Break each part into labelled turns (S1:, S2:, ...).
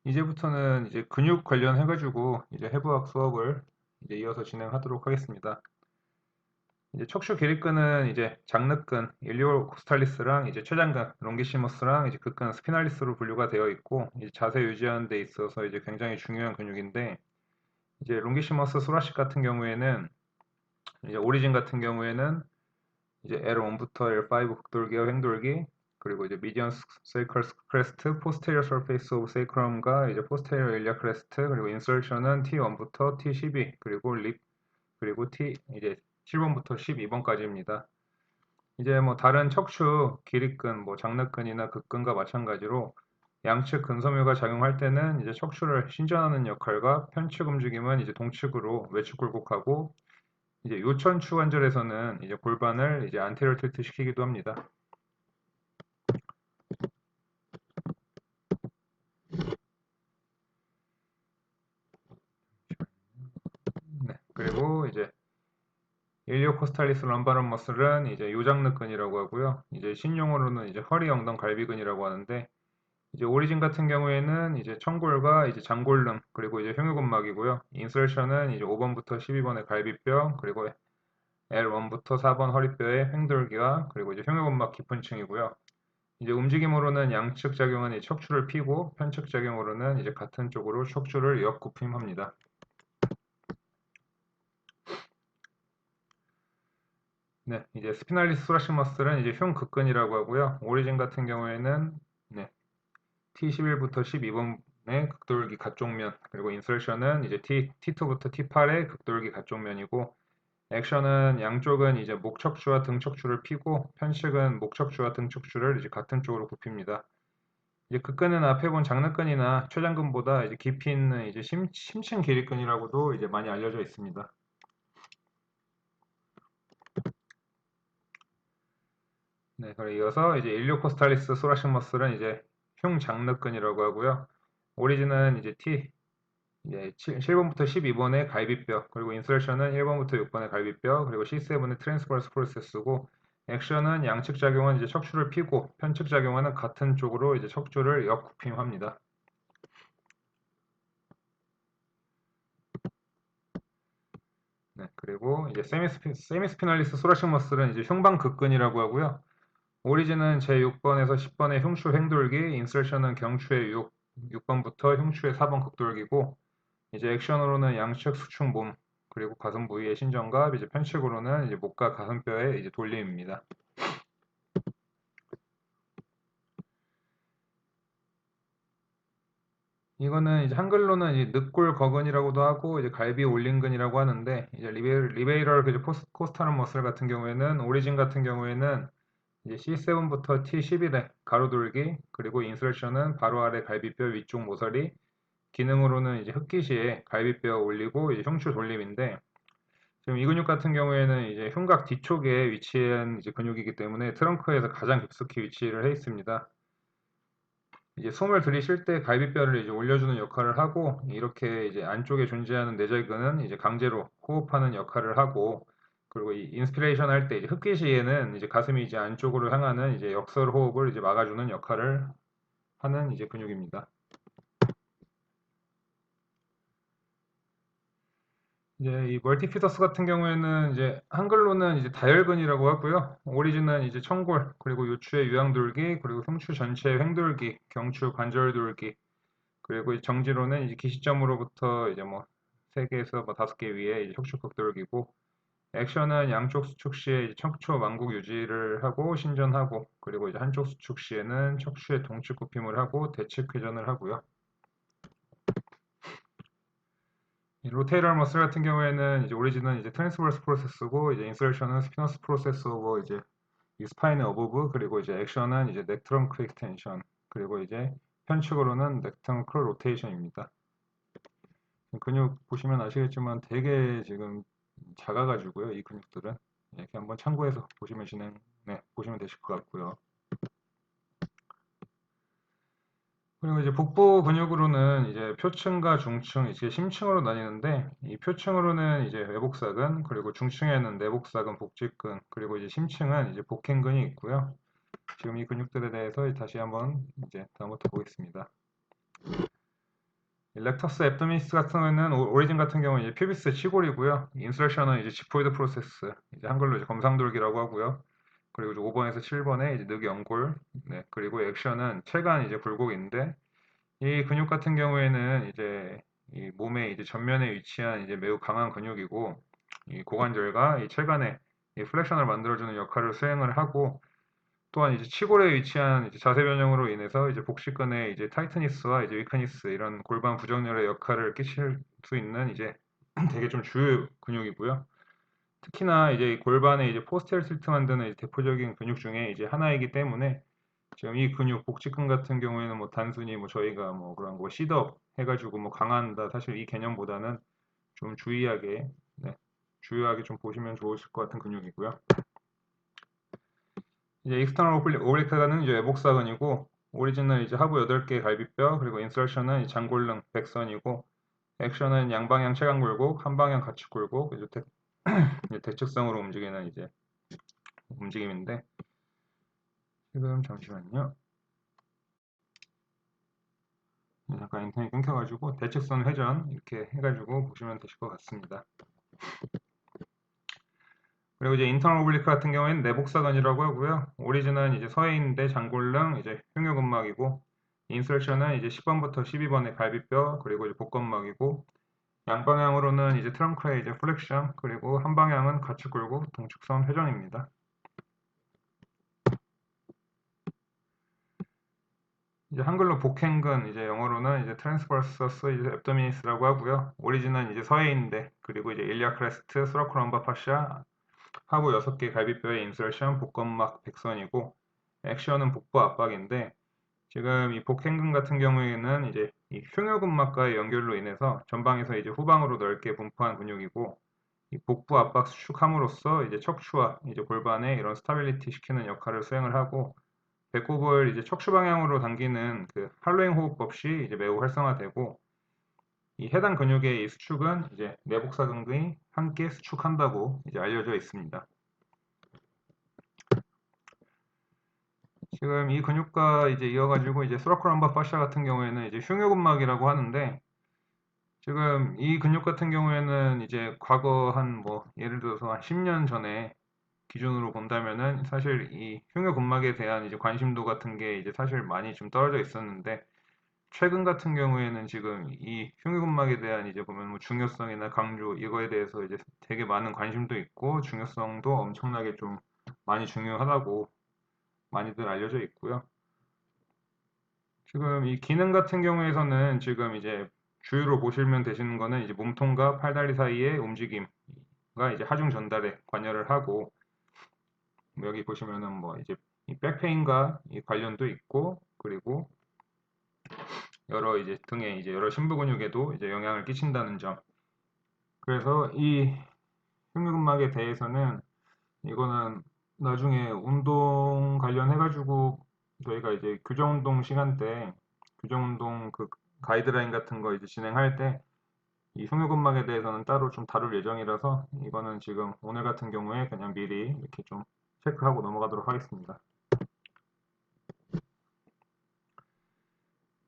S1: 이제부터는 이제 근육 관련해가지고 이제 해부학 수업을 이제 이어서 진행하도록 하겠습니다. 이제 척추 기립근은 이제 장늑근, 일리오코스탈리스랑 이제 최장근, 롱기시머스랑 이제 극근, 스피날리스로 분류가 되어 있고 이제 자세 유지하는 데 있어서 이제 굉장히 중요한 근육인데 이제 롱기시머스 소라식 같은 경우에는 이제 오리진 같은 경우에는 이제 L1부터 L5 극돌기와 횡돌기 그리고 이제 미디언 세이컬 크레스트, 포스테리어 서페이스 오브 세이크럼과 이제 포스테리어 일리아 크레스트 그리고 인설션은 T1부터 T12 그리고 립 그리고 T 이제 7번부터 12번까지입니다. 이제 뭐 다른 척추 기립근, 뭐 장늑근이나 극근과 마찬가지로 양측 근섬유가 작용할 때는 이제 척추를 신전하는 역할과 편측 움직임은 이제 동측으로 외측 굴곡하고 이제 요천추 관절에서는 이제 골반을 이제 안테리어 틸트 시키기도 합니다. 네, 그리고 이제 일리오코스탈리스 럼바럼 머슬은 이제 요장늑근이라고 하고요. 이제 신용어로는 이제 허리 엉덩 갈비근이라고 하는데 이제 오리진 같은 경우에는 이제 청골과 이제 장골름 그리고 이제 흉유근막이고요. 인설션은 이제 5번부터 12번의 갈비뼈 그리고 L1부터 4번 허리뼈의 횡돌기와 그리고 이제 흉유근막 깊은 층이고요. 이제 움직임으로는 양측 작용은 이 척추를 피고 편측 작용으로는 이제 같은 쪽으로 척추를 역굽힘합니다. 네, 이제 스피날리스 소라식 머슬은 이제 흉극근이라고 하고요. 오리진 같은 경우에는 네, T11부터 12번의 극돌기 가쪽면 그리고 인설션은 이제 T2부터 T8의 극돌기 가쪽면이고 액션은 양쪽은 이제 목 척추와 등 척추를 피고 편측은 목 척추와 등 척추를 이제 같은 쪽으로 굽힙니다. 이제 극근은 앞에 본 장늑근이나 최장근보다 이제 깊이 있는 이제 심층 기립근이라고도 이제 많이 알려져 있습니다. 네, 그래 이어서 이제 일리오코스탈리스 소라식 머슬은 이제 흉장늑근이라고 하고요. 오리진은 이제 이제 7번부터 12번의 갈비뼈, 그리고 인설션은 1번부터 6번의 갈비뼈, 그리고 C7의 트랜스버스 프로세스고, 액션은 양측 작용은 이제 척추를 피고, 편측 작용은 같은 쪽으로 이제 척추를 역굽힘합니다. 네, 그리고 이제 세미스피날리스 소라식 머슬은 이제 흉방극근이라고 하고요. 오리진은 제6번에서 10번의 흉추 횡돌기, 인설션은 경추의 6번부터 흉추의 4번 극돌기고, 이제 액션으로는 양측 수축 몸 그리고 가슴 부위의 신전과 이제 편측으로는 이제 목과 가슴뼈의 이제 돌림입니다. 이거는 이제 한글로는 이제 늑골거근이라고도 하고 이제 갈비 올림근이라고 하는데 이제 리베이럴 그 코스타른 머슬 같은 경우에는 오리진 같은 경우에는 이제 C7부터 T11에 가로돌기 그리고 인설션은 바로 아래 갈비뼈 위쪽 모서리 기능으로는 이제 흑기시에 갈비뼈 올리고 이제 흉추 돌림인데 지금 이 근육 같은 경우에는 이제 흉곽 뒤쪽에 위치한 이제 근육이기 때문에 트렁크에서 가장 깊숙이 위치를 해 있습니다. 이제 숨을 들이쉴 때 갈비뼈를 이제 올려주는 역할을 하고 이렇게 이제 안쪽에 존재하는 내절근은 이제 강제로 호흡하는 역할을 하고 그리고 이 인스피레이션 할 때 이제 흡기 시에는 이제 가슴이 이제 안쪽으로 향하는 이제 역설 호흡을 이제 막아주는 역할을 하는 이제 근육입니다. 이제 이 멀티피더스 같은 경우에는 이제 한글로는 이제 다혈근이라고 하고요. 오리진은 이제 청골, 그리고 요추의 유양돌기, 그리고 흉추 전체의 횡돌기, 경추 관절돌기, 그리고 이 정지로는 이제 기시점으로부터 이제 뭐 3개에서 뭐 5개 위에 이제 척추 극돌기고, 액션은 양쪽 수축 시에 이제 척추 만국 유지를 하고 신전하고, 그리고 이제 한쪽 수축 시에는 척추의 동측 굽힘을 하고 대측 회전을 하고요. 로테이럴 머슬 같은 경우에는 이제 오리진은 이제 트랜스버스 프로세스고 이제 인설션은 스피너스 프로세스고 이제 이 스파인의 어부브 그리고 이제 액션은 이제 넥 트렁크 익스텐션 그리고 이제 편측으로는 넥 트렁크 로테이션입니다. 근육 보시면 아시겠지만 되게 지금 작아가지고요. 이 근육들은 이렇게 한번 참고해서 보시면 되실 것 같고요. 그리고 이제 복부 근육으로는 이제 표층과 중층, 이제 심층으로 나뉘는데, 이 표층으로는 이제 외복사근, 그리고 중층에는 내복사근, 복직근, 그리고 이제 심층은 이제 복행근이 있고요. 지금 이 근육들에 대해서 다시 한번 이제 다음부터 보겠습니다. 렉터스 앱도미니스 같은 경우에는 오리진 같은 경우는 이제 퓨비스 치골이고요. 인설션은 이제 지포이드 프로세스, 이제 한글로 이제 검상돌기라고 하고요. 그리고 이제 5번에서 7번에 이제 늑 연골, 네, 그리고 액션은 체간 이제 굴곡인데 이 근육 같은 경우에는 이제 이 몸의 이제 전면에 위치한 이제 매우 강한 근육이고 이 고관절과 이 체간에 이 플렉션을 만들어주는 역할을 수행을 하고 또한 이제 치골에 위치한 이제 자세 변형으로 인해서 이제 복식근의 이제 타이트니스와 이제 위크니스 이런 골반 부정렬의 역할을 끼칠 수 있는 이제 되게 좀 주요 근육이고요. 특히나 이제 이 골반의 이제 포스terior til트 만드는 이제 대표적인 근육 중에 이제 하나이기 때문에 지금 이 근육 복직근 같은 경우에는 뭐 단순히 뭐 저희가 뭐 그런 거 시드업 해가지고 뭐 강한다 사실 이 개념보다는 좀 주의하게 네, 주요하게 좀 보시면 좋으실 것 같은 근육이고요. 이제 익스터널 오블리크가는 이제 외복사근이고 오리진은 이제 하부 8개 갈비뼈 그리고 인설션은 장골릉 백선이고 액션은 양방향 체강 굴곡, 한방향 가축 굴곡, 이제 대측성으로 움직이는 이제 움직임인데 지금 잠시만요. 잠깐 인터넷 끊겨가지고 대측선 회전 이렇게 해가지고 보시면 되실 것 같습니다. 그리고 이제 인터널 오블리크 같은 경우에는 내복사근이라고 하고요. 오리진은 이제 서해 있는데 장골릉 이제 흉요근막이고 인설션은 이제 10번부터 12번의 갈비뼈 그리고 이제 복근막이고 양방향으로는 이제 트렁크의 이제 플렉션 그리고 한 방향은 가축 굴곡 동축선 회전입니다. 이제 한글로 복행근 이제 영어로는 이제 트랜스버서스 이제 앱도미니스라고 하고요. 오리진은 이제 서해 있는데 그리고 이제 일리아 크레스트, 스라쿠럼바 파샤 하부 6개 갈비뼈의 인설션, 복근막 백선이고 액션은 복부 압박인데 지금 이 복행근 같은 경우에는 이제 이 흉요근막과의 연결로 인해서 전방에서 이제 후방으로 넓게 분포한 근육이고 이 복부 압박 수축함으로써 이제 척추와 이제 골반에 이런 스타빌리티 시키는 역할을 수행을 하고 배꼽을 이제 척추 방향으로 당기는 그 할로잉 호흡법이 이제 매우 활성화되고 이 해당 근육의 이 수축은 이제 내복사근이 함께 수축한다고 이제 알려져 있습니다. 지금 이 근육과 이제 이어가지고 이제 소라코람바 파샤 같은 경우에는 이제 흉요근막이라고 하는데 지금 이 근육 같은 경우에는 이제 과거 한 뭐 예를 들어서 한 10년 전에 기준으로 본다면은 사실 이 흉요근막에 대한 이제 관심도 같은 게 이제 사실 많이 좀 떨어져 있었는데 최근 같은 경우에는 지금 이 흉요근막에 대한 이제 보면 뭐 중요성이나 강조 이거에 대해서 이제 되게 많은 관심도 있고 중요성도 엄청나게 좀 많이 중요하다고 많이들 알려져 있고요. 지금 이 기능 같은 경우에서는 지금 이제 주요로 보시면 되시는 거는 이제 몸통과 팔다리 사이의 움직임과 이제 하중 전달에 관여를 하고 뭐 여기 보시면은 뭐 이제 이 백페인과 이 관련도 있고 그리고 여러 이제 등의 이제 여러 심부 근육에도 이제 영향을 끼친다는 점. 그래서 이 흉유근막에 대해서는 이거는 나중에 운동 관련해가지고 저희가 이제 교정운동 시간 때 교정운동 그 가이드라인 같은 거 이제 진행할 때 이 흉유근막에 대해서는 따로 좀 다룰 예정이라서 이거는 지금 오늘 같은 경우에 그냥 미리 이렇게 좀 체크하고 넘어가도록 하겠습니다.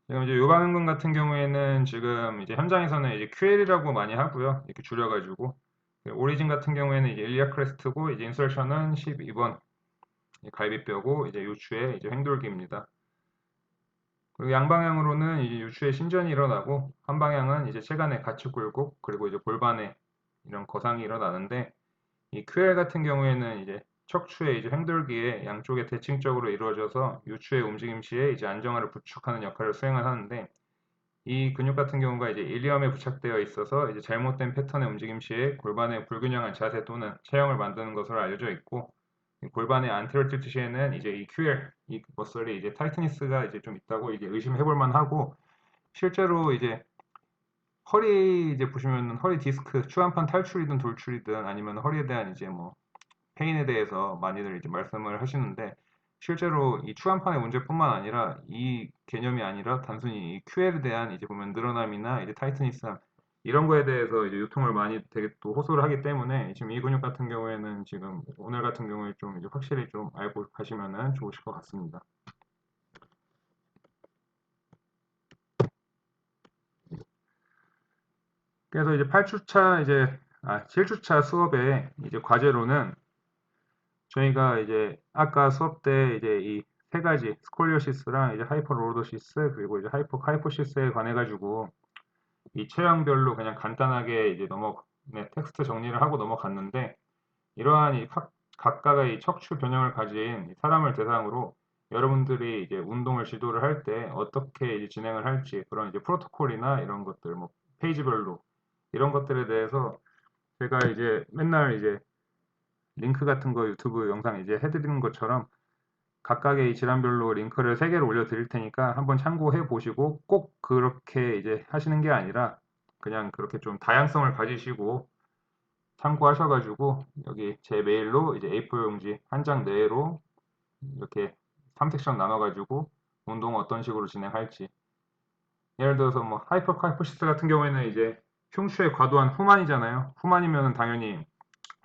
S1: 지금 이제 요방근 같은 경우에는 지금 이제 현장에서는 이제 QL이라고 많이 하고요. 이렇게 줄여가지고 오리진 같은 경우에는 이제 일리아 크레스트고 이제 인설션은 12번 갈비뼈고 이제 요추의 이제 횡돌기입니다. 그리고 양방향으로는 이제 요추의 신전이 일어나고 한 방향은 이제 체간의 가축 굴곡 그리고 이제 골반에 이런 거상이 일어나는데 이 QL 같은 경우에는 이제 척추의 이제 횡돌기에 양쪽에 대칭적으로 이루어져서 요추의 움직임 시에 이제 안정화를 부축하는 역할을 수행을 하는데 이 근육 같은 경우가 이제 일리엄에 부착되어 있어서 이제 잘못된 패턴의 움직임 시에 골반의 불균형한 자세 또는 체형을 만드는 것으로 알려져 있고 골반의 안테리어 틸트 시에는 이제 이 QL 이 머슬이 이제 타이트니스가 이제 좀 있다고 이제 의심해 볼 만하고 실제로 이제 허리 이제 보시면 허리 디스크 추한판 탈출이든 돌출이든 아니면 허리에 대한 이제 뭐 페인에 대해서 많이들 이제 말씀을 하시는데 실제로 이 추간판의 문제뿐만 아니라 이 개념이 아니라 단순히 이 QL에 대한 이제 보면 늘어남이나 이제 타이트니스함 이런 거에 대해서 이제 요통을 많이 되게 또 호소를 하기 때문에 지금 이 근육 같은 경우에는 지금 오늘 같은 경우에 좀 이제 확실히 좀 알고 가시면은 좋으실 것 같습니다. 그래서 이제 8주차 7주차 수업에 이제 과제로는 저희가 이제 아까 수업 때 이제 이 세 가지 스콜리오시스랑 이제 하이퍼로도시스 그리고 이제 하이포시스에 관해 가지고 이 체형별로 그냥 간단하게 이제 텍스트 정리를 하고 넘어갔는데 이러한 각각의 이 척추 변형을 가진 사람을 대상으로 여러분들이 이제 운동을 지도를 할 때 어떻게 이제 진행을 할지 그런 이제 프로토콜이나 이런 것들 뭐 페이지별로 이런 것들에 대해서 제가 이제 맨날 이제 링크 같은 거 유튜브 영상 이제 해드리는 것처럼 각각의 이 질환별로 링크를 3개를 올려드릴 테니까 한번 참고해 보시고 꼭 그렇게 이제 하시는 게 아니라 그냥 그렇게 좀 다양성을 가지시고 참고하셔가지고 여기 제 메일로 이제 A4 용지 한 장 내로 이렇게 3섹션 나눠가지고 운동 어떤 식으로 진행할지 예를 들어서 뭐 하이퍼카이포시스 같은 경우에는 이제 흉추의 과도한 후만이잖아요. 후만이면은 당연히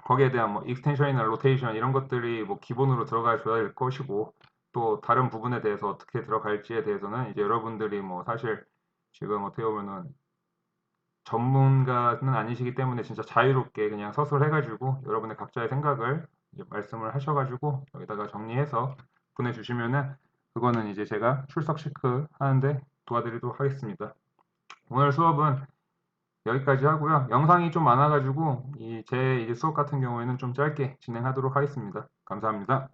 S1: 거기에 대한 뭐 익스텐션이나 로테이션 이런 것들이 뭐 기본으로 들어가 줘야 될 것이고 또 다른 부분에 대해서 어떻게 들어갈지에 대해서는 이제 여러분들이 뭐 사실 지금 어떻게 보면은 전문가는 아니시기 때문에 진짜 자유롭게 그냥 서술해가지고 여러분의 각자의 생각을 이제 말씀을 하셔가지고 여기다가 정리해서 보내주시면은 그거는 이제 제가 출석 체크 하는데 도와드리도록 하겠습니다. 오늘 수업은 여기까지 하고요. 영상이 좀 많아가지고 제 이제 수업 같은 경우에는 좀 짧게 진행하도록 하겠습니다. 감사합니다.